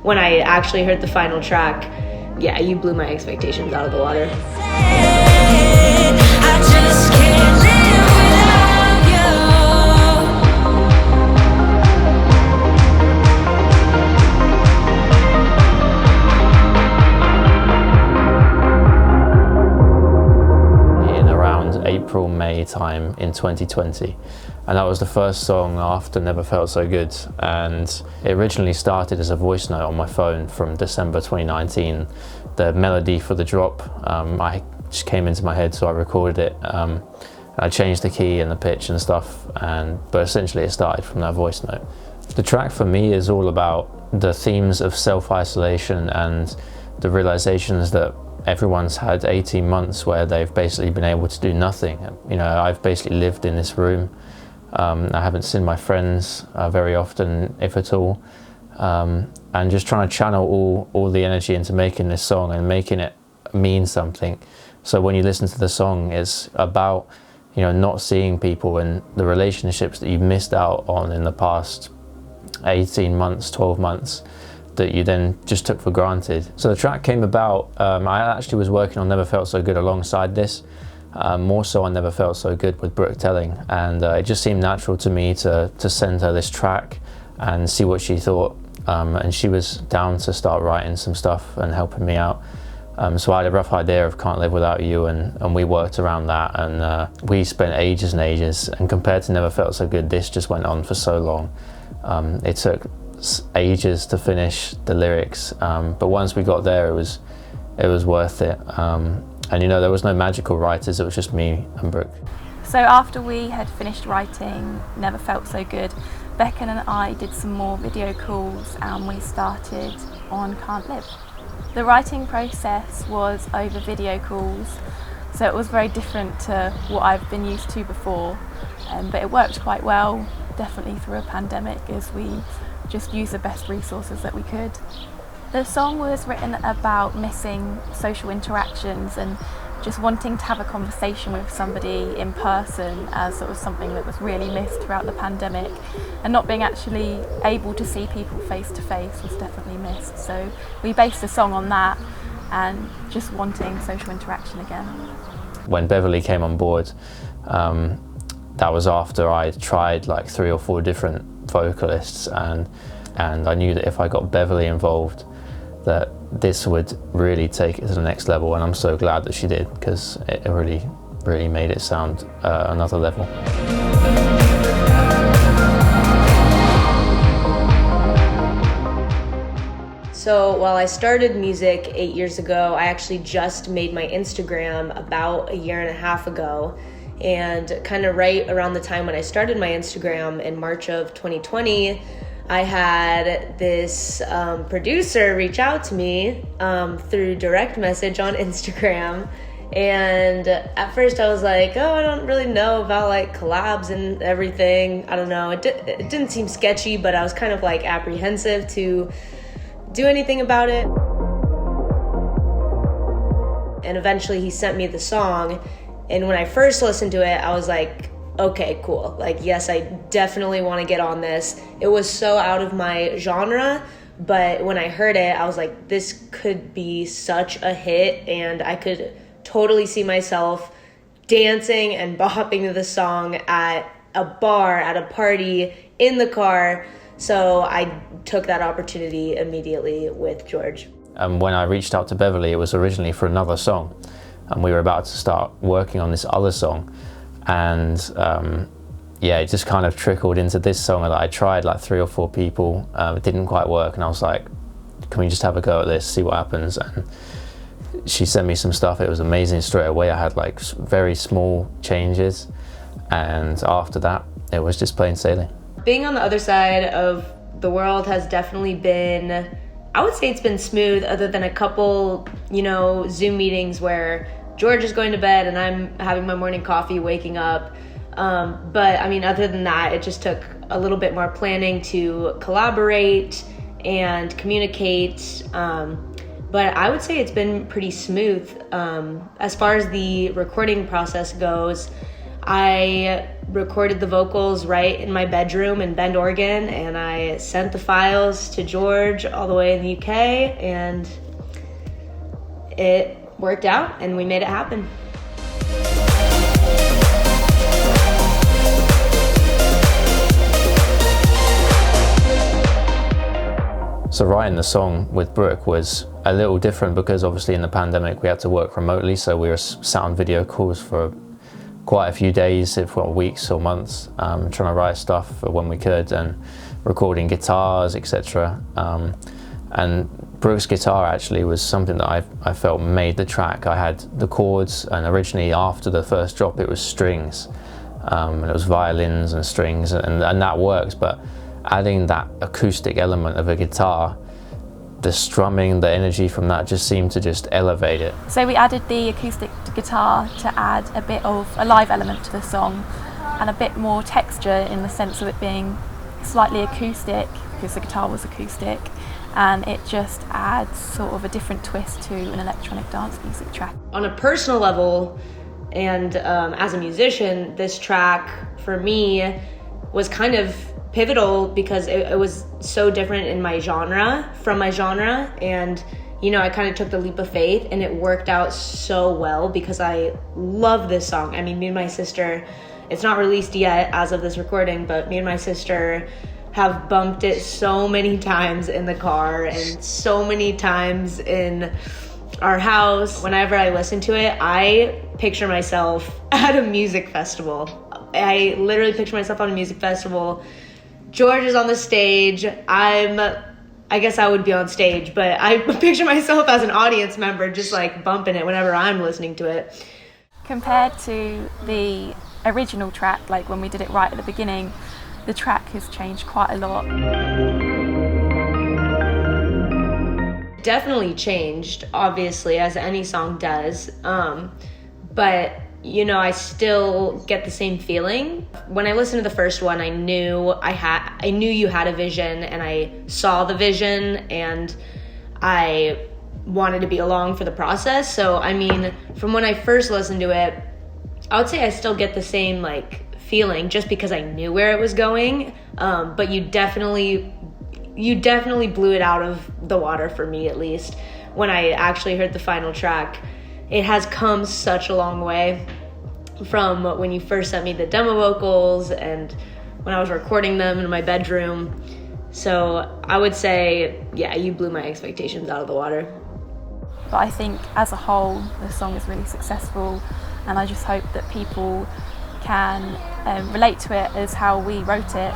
when I actually heard the final track, yeah, you blew my expectations out of the water. I just can't live without In around April, May time in 2020. And that was the first song after Never Felt So Good. And it originally started as a voice note on my phone from December 2019. The melody for the drop, I just came into my head, so I recorded it. I changed the key and the pitch and stuff, but essentially it started from that voice note. The track for me is all about the themes of self-isolation and the realizations that everyone's had 18 months where they've basically been able to do nothing. You know, I've basically lived in this room. I haven't seen my friends very often, if at all. And just trying to channel all the energy into making this song and making it mean something. So when you listen to the song, it's about, you know, not seeing people and the relationships that you've missed out on in the past 18 months, 12 months, that you then just took for granted. So the track came about, I actually was working on Never Felt So Good alongside this. More so on Never Felt So Good with Brooke Telling, and it just seemed natural to me to send her this track and see what she thought, and she was down to start writing some stuff and helping me out. So I had a rough idea of Can't Live Without You, and we worked around that, and we spent ages and ages, and compared to Never Felt So Good, this just went on for so long. It took ages to finish the lyrics, but once we got there, it was worth it. And you know, there was no magical writers, it was just me and Brooke. So after we had finished writing Never Felt So Good, Vekken and I did some more video calls and we started on Can't Live. The writing process was over video calls, so it was very different to what I've been used to before, but it worked quite well, definitely through a pandemic, as we just used the best resources that we could. The song was written about missing social interactions and just wanting to have a conversation with somebody in person, as it was something that was really missed throughout the pandemic, and not being actually able to see people face to face was definitely missed. So we based the song on that and just wanting social interaction again. When Beverly came on board, that was after I tried like 3 or 4 different vocalists, and I knew that if I got Beverly involved, that this would really take it to the next level, and I'm so glad that she did, because it really made it sound another level. So while I started music 8 years ago, I actually just made my Instagram about 1.5 years ago. And kind of right around the time when I started my Instagram in March of 2020, I had this producer reach out to me through direct message on Instagram. And at first I was like, oh, I don't really know about like collabs and everything. I don't know. It didn't seem sketchy, but I was kind of like apprehensive to do anything about it. And eventually he sent me the song. And when I first listened to it, I was like, okay, cool. Like, yes, I definitely want to get on this. It was so out of my genre, but when I heard it, I was like, this could be such a hit, and I could totally see myself dancing and bopping to the song at a bar, at a party, in the car. So I took that opportunity immediately with George. When I reached out to Beverly, it was originally for another song, and we were about to start working on this other song. And yeah, it just kind of trickled into this song that I tried like 3 or 4 people. It didn't quite work, and I was like, can we just have a go at this, see what happens? And she sent me some stuff. It was amazing straight away. I had like very small changes, and after that it was just plain sailing. Being on the other side of the world has definitely been, I would say it's been smooth, other than a couple, Zoom meetings where George is going to bed and I'm having my morning coffee, waking up. But I mean, other than that, it just took a little bit more planning to collaborate and communicate. But I would say it's been pretty smooth. As far as the recording process goes, I recorded the vocals right in my bedroom in Bend, Oregon, and I sent the files to George all the way in the UK, and it worked out and we made it happen. So writing the song with Brooke was a little different because obviously in the pandemic we had to work remotely, so we were sat on video calls for quite a few days, if not weeks or months, trying to write stuff when we could and recording guitars, etc. And Brooke's guitar actually was something that I felt made the track. I had the chords, and originally after the first drop it was strings, and it was violins and strings, and that works, but adding that acoustic element of a guitar, the strumming, the energy from that just seemed to just elevate it. So we added the acoustic guitar to add a bit of a live element to the song and a bit more texture in the sense of it being slightly acoustic because the guitar was acoustic, and it just adds sort of a different twist to an electronic dance music track. On a personal level and as a musician, this track for me was kind of pivotal because it was so different in my genre, from my genre, and you know, I kind of took the leap of faith and it worked out so well because I love this song. I mean, me and my sister, it's not released yet as of this recording, but me and my sister have bumped it so many times in the car and so many times in our house. Whenever I listen to it, I picture myself at a music festival. I literally picture myself on a music festival. George is on the stage. I guess I would be on stage, but I picture myself as an audience member just like bumping it whenever I'm listening to it. Compared to the original track, like when we did it right at the beginning, the track has changed quite a lot. Definitely changed, obviously, as any song does, but you know, I still get the same feeling. When I listened to the first one, I knew you had a vision, and I saw the vision, and I wanted to be along for the process. So, I mean, from when I first listened to it, I would say I still get the same like feeling just because I knew where it was going. But you definitely blew it out of the water for me, at least. When I actually heard the final track, it has come such a long way from when you first sent me the demo vocals and when I was recording them in my bedroom. So I would say, yeah, you blew my expectations out of the water. But I think as a whole, the song is really successful, and I just hope that people can relate to it as how we wrote it,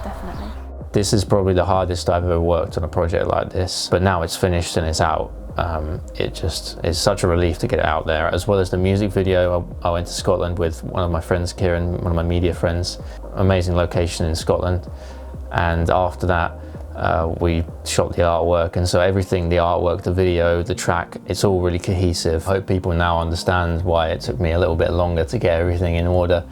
definitely. This is probably the hardest I've ever worked on a project like this, but now it's finished and it's out. It just is such a relief to get it out there. As well as the music video, I went to Scotland with one of my friends, Kieran, one of my media friends. Amazing location in Scotland. And after that, we shot the artwork, and so everything, the artwork, the video, the track, it's all really cohesive. I hope people now understand why it took me a little bit longer to get everything in order.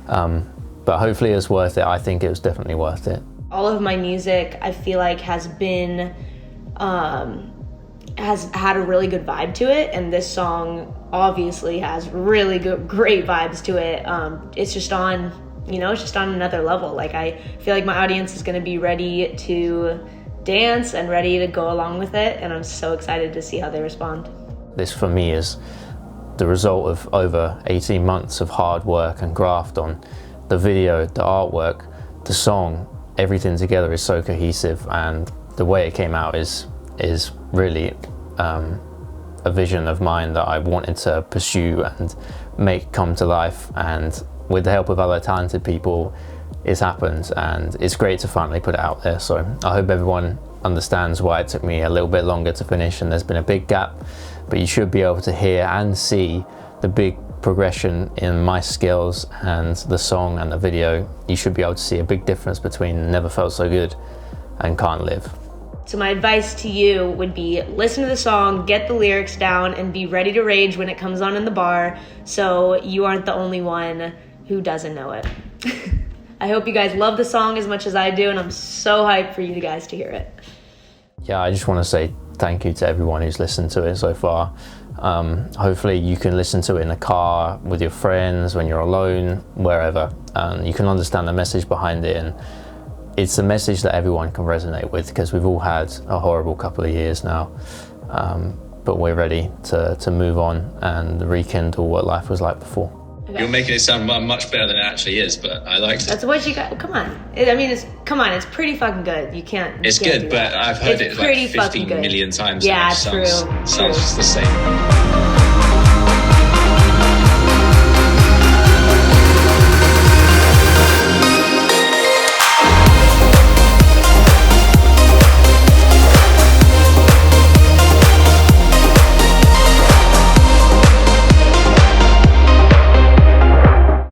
But hopefully it's worth it. I think it was definitely worth it. All of my music, I feel like, has had a really good vibe to it, and this song obviously has really great vibes to it. It's just on, you know, it's just on another level. Like, I feel like my audience is going to be ready to dance and ready to go along with it, and I'm so excited to see how they respond. This for me is the result of over 18 months of hard work and graft on the video, the artwork, the song. Everything together is so cohesive, and the way it came out is really a vision of mine that I wanted to pursue and make come to life, and with the help of other talented people, it's happened, and it's great to finally put it out there. So I hope everyone understands why it took me a little bit longer to finish, and there's been a big gap, but you should be able to hear and see the big progression in my skills and the song and the video. You should be able to see a big difference between Never Felt So Good and Can't Live. So my advice to you would be listen to the song, get the lyrics down, and be ready to rage when it comes on in the bar, so you aren't the only one who doesn't know it. I hope you guys love the song as much as I do, and I'm so hyped for you guys to hear it. Yeah, I just want to say thank you to everyone who's listened to it so far. Hopefully you can listen to it in a car, with your friends, when you're alone, wherever, and you can understand the message behind it. And it's a message that everyone can resonate with, because we've all had a horrible couple of years now, but we're ready to move on and rekindle what life was like before. Okay. You're making it sound much better than it actually is, but I liked it. That's what you got. Come on. It's pretty fucking good. You can't. It's you can't good, do but that. I've heard It's it like pretty 15 fucking good. million times. Yeah, now. Sounds true. just the same.